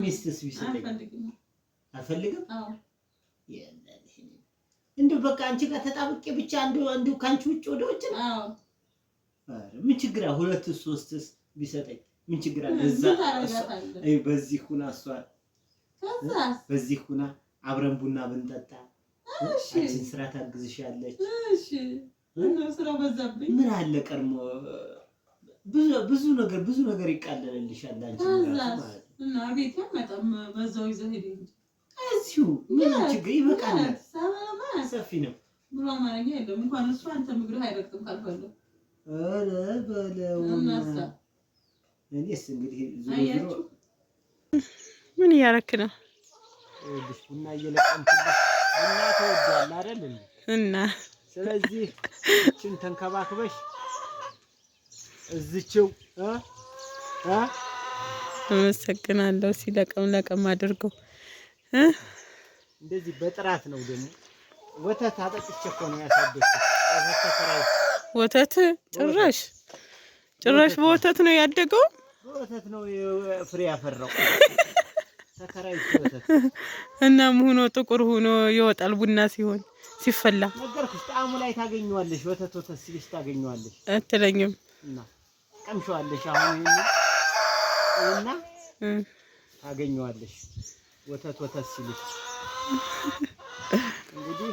ሚስትስ ቢሰጠኝ አልፈልግም እንደው በቃ አንቺ ጋር ተጣብቄ ብቻ እንደው ካንቺ ውጭ ወደ ውጭ ነው ምን ችግር አለ ሁለት ሶስትስ ቢሰጠኝ ምን ችግር አለ እዛ አይ በዚህ ሁና እሷ በዚህ ሁና አብረን ቡና ብንጠጣ አንቺን ስራ ታግዝሻለች እሺ እና ስራ በዛብኝ ምን አለ ቀርሞ ብዙ ነገር ይቃለልልሻል አንቺ ማለት እና ቤት መጣም በዛው ይዘህ ሄደ እንጂ እዚሁ ምን ችግር ይበቃናል ሰፊ ነው ብሎ ማረኛ የለም እንኳን እሱ አንተ ምግርህ አይረቅም ካልፈለ አረ በለው እኔስ እንግዲህ ዙሩ ምን ያረክ ነው ቡና እየለቀምኩልሽ ቡና ተወዷል አይደል እና ስለዚህ እቺን ተንከባክበሽ እዝቸው አመሰግናለሁ ሲለቀም አድርገው እንደዚህ በጥራት ነው ደግሞ ወተት አጠጥቼ እኮ ነው ያሳደግኩት ወተት ጭራሽ በወተት ነው ያደገው በወተት ነው ፍሬ ያፈራው ተከራይቼ ወተት እና ሆኖ ጥቁር ሆኖ ይወጣል ቡና ሲሆን ሲፈላ ነገርኩሽ ጣዕሙ ላይ ታገኘዋለሽ ወተት ሲልሽ ታገኘዋለሽ አትለኝም እና ቀምሻለሽ አሁን እና ታገኘዋለሽ ወተት ሲልሽ እንግዲህ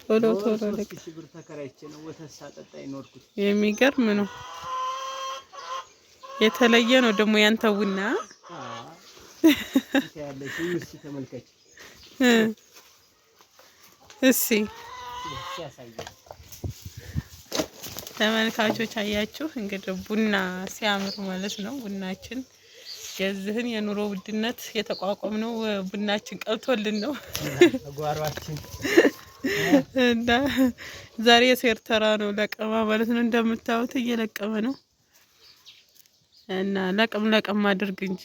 ቶሎ ብር ተከራይቼ ነው ወተት ሳጠጣ ይኖርኩት የሚገርም ነው የተለየ ነው ደግሞ ያንተ ቡና ያለሽ እሺ ተመልከች እሺ ተመልካቾች አያችሁ እንግዲህ ቡና ሲያምር ማለት ነው ቡናችን የዚህን የኑሮ ውድነት የተቋቋመው ቡናችን ቀልቶልን ነው ጓሯችን እና ዛሬ የሴርተራ ነው ለቀማ ማለት ነው እንደምታዩት እየለቀመ ነው እና ለቀም አድርግ እንጂ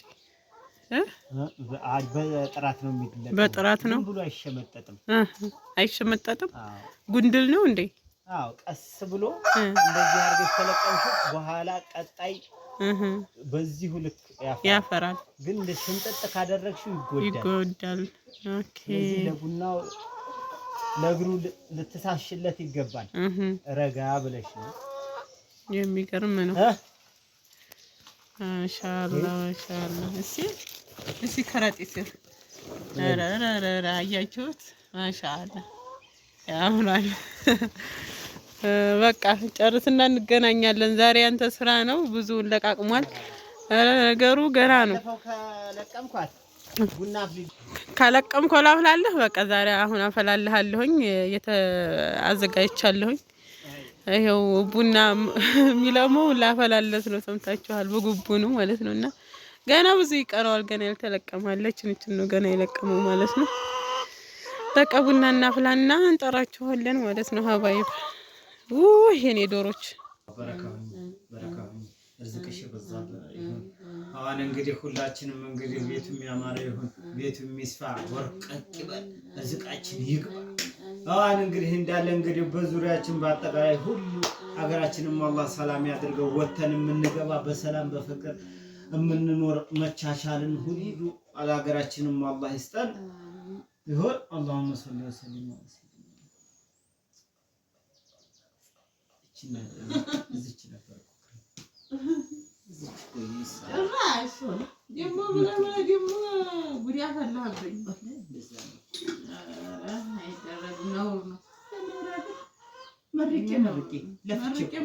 በጥራት ነው የሚደለቀው በጥራት ነው ብሎ አይሸመጠጥም ጉንድል ነው እንዴ አዎ ቀስ ብሎ እንደዚህ አድርገሽ ተለቀምሽ በኋላ ቀጣይ በዚሁ ልክ ያፈራል ግን ለሽንጠጥ ካደረግሽው ይጎዳል ኦኬ ለቡናው ለግሩ ልትሳሽለት ይገባል ረጋ ብለሽ ነው የሚገርም ነው ማሻአላህ እሺ ከረጢት አራራራ አያችሁት ማሻአላህ ያምራል በቃ ጨርስና እንገናኛለን ዛሬ አንተ ስራ ነው ብዙ ለቃቅሟል ነገሩ ገና ነው ካለቀምኩ ላፍላለህ በቃ ዛሬ አሁን አፈላልሃለሁኝ አዘጋጅቻለሁኝ ይሄው ቡና የሚለመው ላፈላለት ነው ሰምታችኋል በጉቡ ነው ማለት ነውና ገና ብዙ ይቀረዋል ገና ያልተለቀማለች እንትን ነው ገና የለቀመው ማለት ነው በቃ ቡና እናፍላና እንጠራችኋለን ማለት ነው ሀባይብ የኔ ዶሮች በረካው እርዝቅሽ በዛ ይሁን አሁን እንግዲህ ሁላችንም እንግዲህ ቤቱ የሚያማረ ይሁን ቤቱ የሚስፋ ወርቀቅ ይበል እርዝቃችን ይግባ አሁን እንግዲህ እንዳለ እንግዲህ በዙሪያችን በአጠቃላይ ሁሉ ሀገራችንን አላህ ሰላም ያድርገው ወተን የምንገባ በሰላም በፍቅር የምንኖር መቻቻልን ሁሉ ሀገራችንን አላህ ይስጠን ይሁን اللهم صل وسلم على سيدنا እዚች ነበር እዚች ቆይስ ራስ ደግሞ ደግሞ ጉዲያ ፈላህብኝ እንደዛ ነው አይደረግ ነው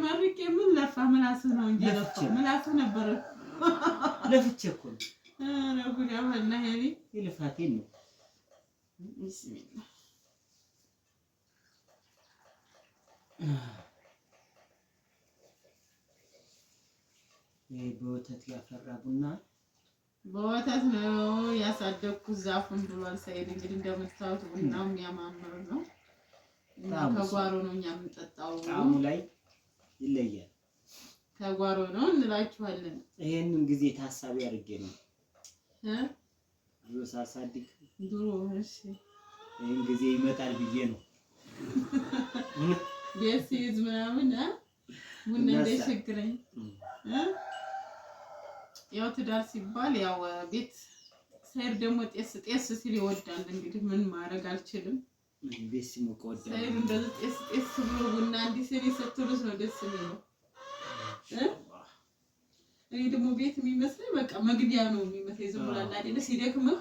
መርቄ ምን ለፋ ምላስ ነው እንጂ ለፋ ምላስ ነበር ለፍቼ እኮ ነው ጉዲያ ፈላህ ያሊ ይልፋቴ ነው ቢስሚላህ በወተት ያፈራ ቡና በወተት ነው ያሳደግኩት ዛፉን ብሏል ሰይድ እንግዲህ እንደምታዩት ቡናው የሚያማምር ነው ከጓሮ ነው እኛ የምንጠጣው ጣሙ ላይ ይለያል ከጓሮ ነው እንላችኋለን ይሄንን ጊዜ ታሳቢ አድርጌ ነው ሳሳድግ ድሮ እሺ ይሄን ጊዜ ይመጣል ብዬ ነው ቤሲዝ ምናምን ቡና እንደሽግረኝ ያው ትዳር ሲባል ያው ቤት ሰይድ ደግሞ ጤስ ሲል ይወዳል። እንግዲህ ምን ማድረግ አልችልም። ቤት ሲሞቅ ወዳል። ሰይድ እንደዚህ ጤስ ብሎ ቡና እንዲህ ሲል ስትሉት ነው ደስ የሚለው። እኔ ደግሞ ቤት የሚመስለኝ በቃ መግቢያ ነው የሚመስለኝ። ዝም ብሎ አይደለ ሲደክምህ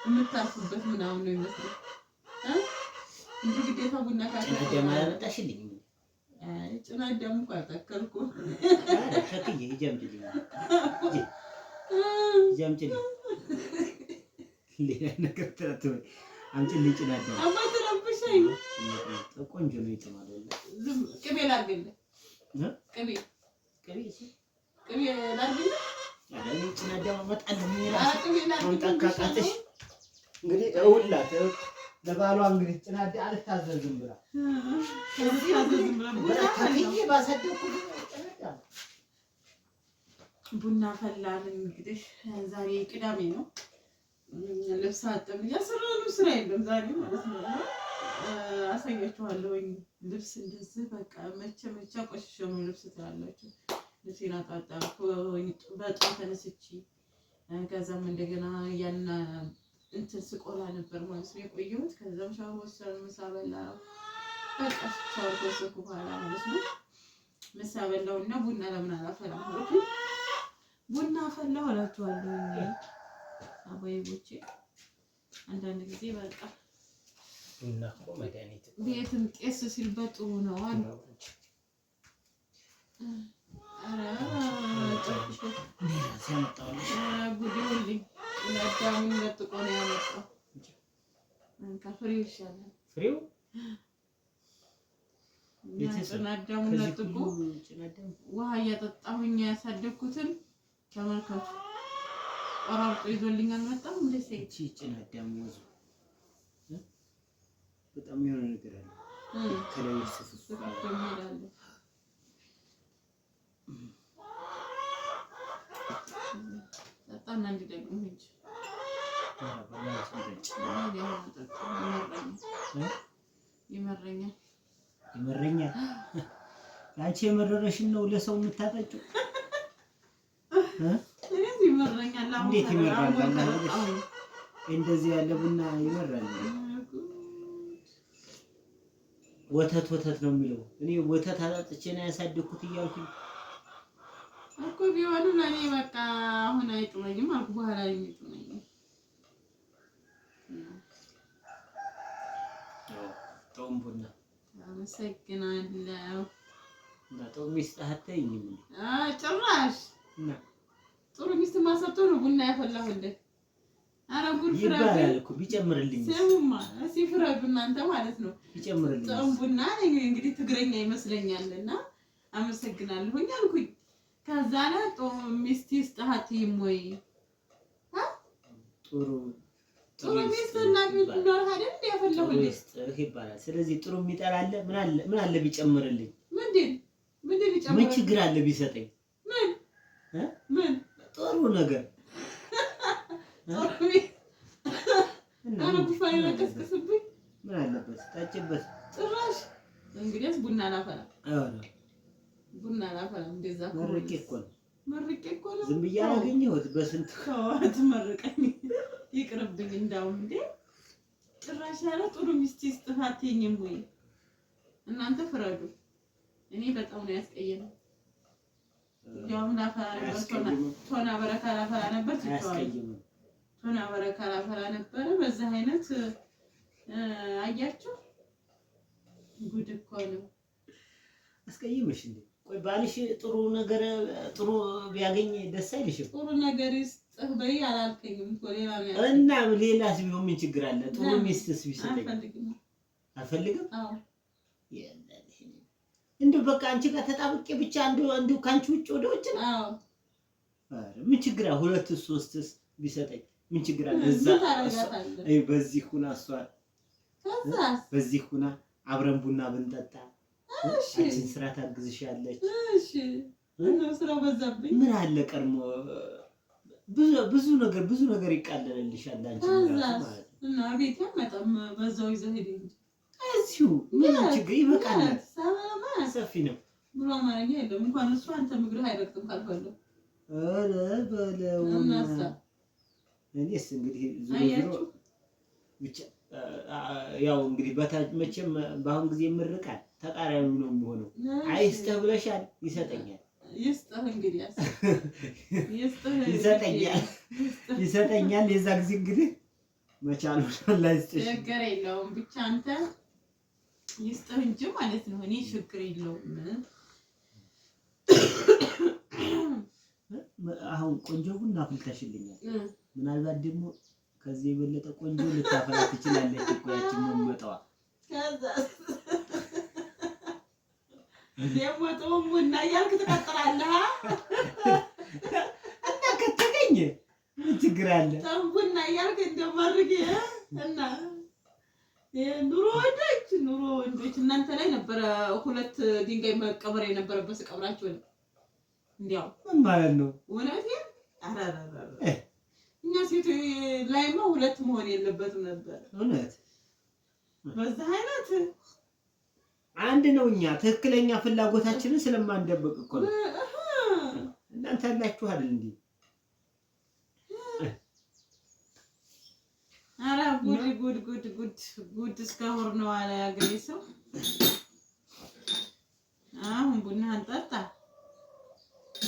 የምታርፉበት ምናምን ነው የሚመስለኝ። እንጂ ግዴታ ቡና ካደረገ ማለጣሽልኝ ጭናዳም እንኳን አልተከልኩም። ከክዬ ጀምጭልኝ ሌላ ነገር ተረተው አምጪልኝ። ጭናዳም አባተረብሽኝ ቆንጆ ነው ይጥማል። ቅቤ ላድርግልህ። ቅቤ ላድርግልህ። አዳኝ ጭናዳም አመጣለሁ። አምጣካቃተሽ እንግዲህ እውላት ለባሏ እንግዲህ ጭናዳ አልታዘዝም ብላ ቡና ፈላን። እንግዲህ ዛሬ ቅዳሜ ነው። ልብስ አጥብ እያሰራሁ ስራ የለም ዛሬ ማለት ነው። አሳያችኋለሁ። ልብስ እንደዚህ በቃ መቼ ቆሽሾ ነው ልብስ ትላላችሁ። ልብሴን አጣጣብኩኝ በጧት ተነስቼ ከዛም እንደገና ያን እንትን ስቆላ ነበር ማለት ነው የቆየሁት። ከዛም ሻወር ወሰድኩ፣ ምሳ በላሁ። በቃ ሻወር ወሰድኩ በኋላ ማለት ነው ምሳ በላሁና ቡና ለምን አላፈላም አልኩኝ። ቡና ፈላሁ እላችኋለሁ። አባይቦቼ አንዳንድ ጊዜ በቃ ቡና እኮ መድኃኒት ቤትም ጤስ ሲል በጥሩ ነው አሉ። ለአዳሙን ለጥቆ ነው ያመጣው። ፍሬው ይሻላል። ፍሬው አዳሙን ለጥቆ ውሃ እያጠጣሁኝ ያሳደግኩትን ተመልከቱ። ቆራርጦ ይዞልኝ አልመጣም። እቺ ጭናዳም ወዙ በጣም የሆነ ነገር አለ። ከላይ ስፍስ ይላል። በጣም አንድ ደግሞ እንጂ ይመረኛል። አንቺ የመረረሽን ነው ለሰው የምታጠጪው? ይመረኛል። እንዴት ይመራል? እንደዚህ ያለ ቡና ይመራል? ወተት ነው የሚለው። እኔ ወተት አጣጥቼ ነው ያሳደግኩት እያልኩኝ እኮ ቢሆንም ለኔ በቃ አሁን አይጥመኝም አልኩ። በኋላ የሚጥመኝ ጦም ቡና አመሰግናለሁ። እና ጦም ሚስት አትይኝም? ጭራሽ ጥሩ ሚስት ማሰጥቶ ነው ቡና ያፈላሁልህ። ኧረ ጉድ ፍረዱ ይባላል እኮ ቢጨምርልኝ። ስሙማ እስኪ ፍረዱ እናንተ ማለት ነው። ቢጨምርልኝ ጦም ቡና እንግዲህ ትግረኛ ይመስለኛልና አመሰግናለሁኝ አልኩኝ። ከዛ ላይ ጦም ሚስት ይስጥሃትም ወይ ጥሩ ሚስት እና ነው አይደል ያፈላሁልህ ይስጥህ ይባላል። ስለዚህ ጥሩ የሚጠላ አለ? ምን አለ ቢጨምርልኝ? ምንድን ቢጨምር? ምን ችግር አለ ቢሰጠኝ? ምን ጥሩ ነገር እና ጉፋይ ለቀስቅስብኝ ምን አለበት? ታጭበት ጭራሽ እንግዲህ ቡና ላፈላ ቡና ላፈላ እንደዛ መርቄ እኮ ነው። ዝም ብዬ አላገኘሁት በስንት ከዋት መርቀኝ ይቅርብኝ። እንዳውም እንዴ ጭራሽ ያለ ጥሩ ሚስት ይስጥፋትኝም ወይ እናንተ ፍረዱ። እኔ በጣም ነው ያስቀየመው። ያውም ቶና በረካ ላፈላ ነበር ትቷል። ቶና በረካ ላፈላ ነበር። በዛ አይነት አያችሁ ጉድ እኮ ነው። አስቀይምሽ እንዴ? ቆይ ባልሽ ጥሩ ቢያገኝ ደስ አይልሽም? ጥሩ ነገር ይስጥህ በይ አላልከኝም እኮ ሌላ ነው። እና ሌላስ ቢሆን ምን ችግር አለ? ጥሩ ሚስትስ ቢሰጠኝ አልፈልግም። አዎ እንደው በቃ አንቺ ጋር ተጣብቄ ብቻ እንደው ካንቺ ውጭ ወደ ውጭ ነው። አዎ ምን ችግር አለ? ሁለት ሶስትስ ቢሰጠኝ ምን ችግር አለ? እዛ በዚህ ሁና እሷ በዚህ ሁና አብረን ቡና ብንጠጣ አንቺን ስራ ታግዝሻለች። እሺ ነው ስራው በዛብኝ። ምን አለ ቀድሞ ብዙ ነገር ይቃለልልሻል አንቺ ማለት ነው። እና ቤት ያመጣም በዛው ይዘህ ሄድ እንጂ እዚሁ ምን ችግር ይበቃናል። ሰፊ ነው ብሎ አማርኛ የለም እንኳን እሱ አንተ ምግርህ አይረግጥም ካልፈለግ ኧረ በለው እኔስ እንግዲህ ዞሮ ብቻ ያው እንግዲህ መቼም በአሁን ጊዜ ምርቃል ተቃራኒ ነው የሚሆነው። አይስጥህ ብለሻል፣ ይሰጠኛል። ይስጥህ እንግዲህ ይሰጠኛል። የዛ ጊዜ እንግዲህ መቻሉ ላይስጥሽ ችግር የለውም። ብቻ አንተ ይስጥህ እንጂ ማለት ነው። እኔ ችግር የለውም። አሁን ቆንጆ ቡና አፍልተሽልኛል። ምናልባት ደግሞ ከዚህ የበለጠ ቆንጆ ልታፈላ ትችላለች እኮ ያቺ የምትመጣዋ። ደግሞ ጥሩም ቡና እያልክ ትቀጥላለህ እና ከተገኘ ምን ችግር አለ? ጥሩም ቡና እያልክ እንደማርግ እና ኑሮ ወንዶች እናንተ ላይ ነበረ 2 ድንጋይ መቀበር የነበረበት ቀብራችሁ ነው። እንዲያው ምን ማለት ነው? እውነቴን እኛ ሴት ላይማ 2 መሆን የለበትም ነበር። እውነት በዛ አይነት አንድ ነው። እኛ ትክክለኛ ፍላጎታችንን ስለማንደብቅ እኮ ነው። እናንተ ያላችሁ አይደል እንዴ? ኧረ ጉድ እስካሁን ነው አለ ያገሬ ሰው። አሁን ቡናህን ጠጣ።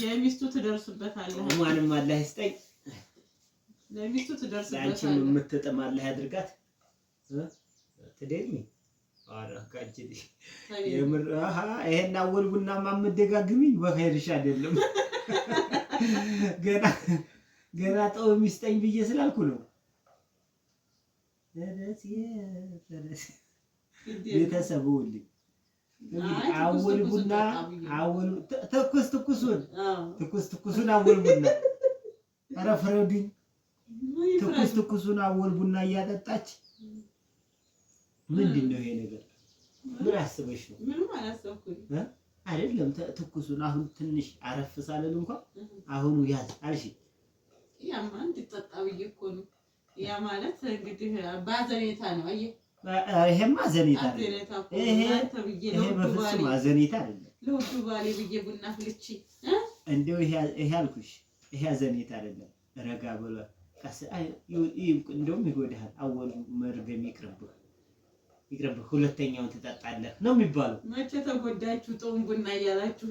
የሚስቱ ትደርስበታለህ። ማንም አላህ ይስጠኝ። ለሚስቱ ትደርስበታለህ። አንቺም የምትጥም አላህ ያድርጋት። ትደግሚ አራካጅሊ የምር ይሄን አወል ቡናማ የምትደጋግሚኝ በኸይርሽ አይደለም። ገና ጠው የሚስጠኝ ብዬ ስላልኩ ነው። ቤተሰቡልኝ አወል ቡና አወል ትኩሱን አወል ቡና ኧረ ፍረዱኝ። ትኩሱን አወል ቡና እያጠጣች ምንድን ነው ይሄ ነገር? ምን አስበሽ ነው? ምንም አላሰብኩም አይደለም። ትኩሱን አሁን ትንሽ አረፍ ሳለን እንኳን አሁኑ ያዝ አልሽ። ያማ እንድጠጣ ብዬ እኮ ነው። ያ ማለት እንግዲህ ባዘኔታ ነው። አየህ ይሄማ አዘኔታ አይደለም። ይሄ በፍጹም አዘኔታ አይደለም። ለውዱ ባሌ ብዬ ቡና ፍልቼ እንደው ይሄ አልኩሽ። ይሄ አዘኔታ አይደለም። ረጋ ብሎ ቀስ እንደውም ይጎዳሃል። አወሉ መርገም ይቅርብህ። ሁለተኛውን ትጠጣለህ ነው የሚባለው። መቼ ተጎዳችሁ? ጦም ቡና እያላችሁ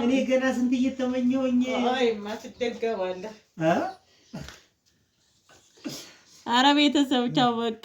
እኔ ገና ስንት እየተመኘሁኝ። አይማ ትደገማለህ። ኧረ ቤተሰብ ቻው በቃ።